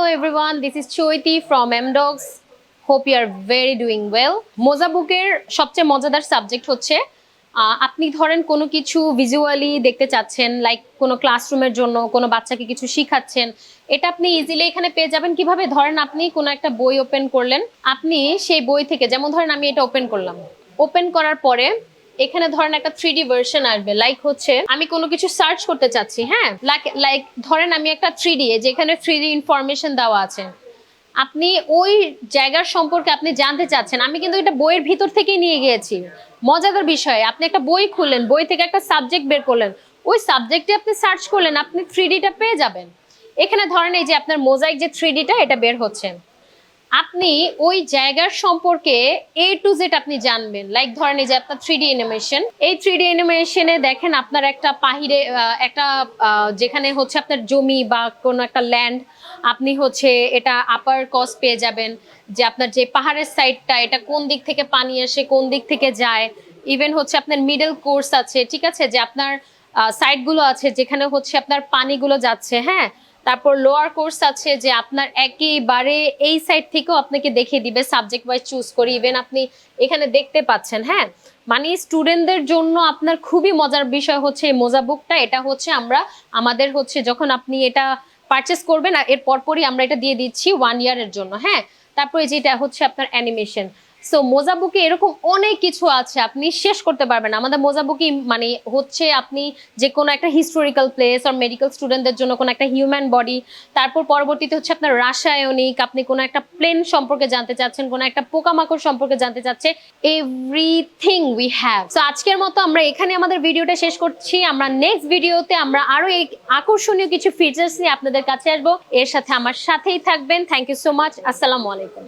everyone, this is Choiti from MDogs. Hope you are very doing well. মোজা বুকের সবচেয়ে মজাদার সাবজেক্ট হচ্ছে আপনি ধরেন কোনো কিছু ভিজুয়ালি দেখতে চাচ্ছেন, লাইক কোনো ক্লাসরুমের জন্য কোনো বাচ্চাকে কিছু শিখাচ্ছেন, এটা আপনি ইজিলি এখানে পেয়ে যাবেন। কিভাবে? ধরেন আপনি কোনো একটা বই ওপেন করলেন, আপনি সেই বই থেকে, যেমন ধরেন আমি এটা ওপেন করলাম, ওপেন করার পরে এখানে ধরেন একটা 3D ভার্সন আসবে, লাইক হচ্ছে আমি কোনো কিছু সার্চ করতে চাচ্ছি, হ্যাঁ, লাইক ধরেন আমি একটা 3D, যেখানে 3D ইনফরমেশন দেওয়া আছে, আপনি ওই জায়গার সম্পর্কে আপনি জানতে চাচ্ছেন। আমি কিন্তু এটা বইয়ের ভিতর থেকেই নিয়ে গিয়েছি। মজাদার বিষয়, আপনি একটা বই খুললেন, বই থেকে একটা সাবজেক্ট বের করলেন, ওই সাবজেক্টে আপনি সার্চ করলেন, আপনি 3Dটা পেয়ে যাবেন। এখানে ধরেন এই যে আপনার মোজাইক যে 3Dটা এটা বের হচ্ছে, আপনি ওই জায়গার সম্পর্কে A to Z আপনি জানবেন। লাইক ধরেন এই যে আপনার 3D অ্যানিমেশন, এই 3D অ্যানিমেশনে দেখেন আপনার একটা পাহিরে একটা যেখানে হচ্ছে আপনার জমি বা কোনো একটা ল্যান্ড, আপনি হচ্ছে এটা আপার কস্ট পেয়ে যাবেন, যে আপনার যে পাহাড়ের সাইডটা এটা কোন দিক থেকে পানি আসে, কোন দিক থেকে যায়। ইভেন হচ্ছে আপনার মিডল কোর্স আছে, ঠিক আছে, যে আপনার সাইডগুলো আছে যেখানে হচ্ছে আপনার পানিগুলো যাচ্ছে, হ্যাঁ। তারপর লোয়ার কোর্স আছে যে আপনার একেবারে এই সাইড থেকেও আপনাকে দেখিয়ে দিবে সাবজেক্ট ওয়াইজ চুজ করে। ইভেন আপনি এখানে দেখতে পাচ্ছেন, হ্যাঁ, মানে স্টুডেন্টদের জন্য আপনার খুবই মজার বিষয় হচ্ছে এই মোজা বুকটা। এটা হচ্ছে আমাদের হচ্ছে যখন আপনি এটা পারচেস করবেন, এর পরপরই আমরা এটা দিয়ে দিচ্ছি 1 ইয়ারের জন্য, হ্যাঁ। তারপরে যেটা হচ্ছে আপনার অ্যানিমেশন। সো মোজা বুকে এরকম অনেক কিছু আছে, আপনি শেষ করতে পারবেন। আমাদের মোজা বুকে মানে হচ্ছে আপনি যে কোনো একটা হিস্টোরিক্যাল প্লেস আর মেডিকেল স্টুডেন্টদের জন্য কোনো একটা হিউম্যান বডি, তারপর পরবর্তীতে হচ্ছে আপনার রাসায়নিক, আপনি কোনো একটা প্লেন সম্পর্কে জানতে চাচ্ছেন, কোনো একটা পোকামাকড় সম্পর্কে জানতে চাচ্ছে, এভরিথিং উই হ্যাভ। সো আজকের মতো আমরা এখানে আমাদের ভিডিওটা শেষ করছি। আমরা নেক্সট ভিডিওতে আমরা আরো এই আকর্ষণীয় কিছু ফিচার্স নিয়ে আপনাদের কাছে আসবো। এর সাথে আমার সাথেই থাকবেন। Thank you so much. আসসালামু আলাইকুম।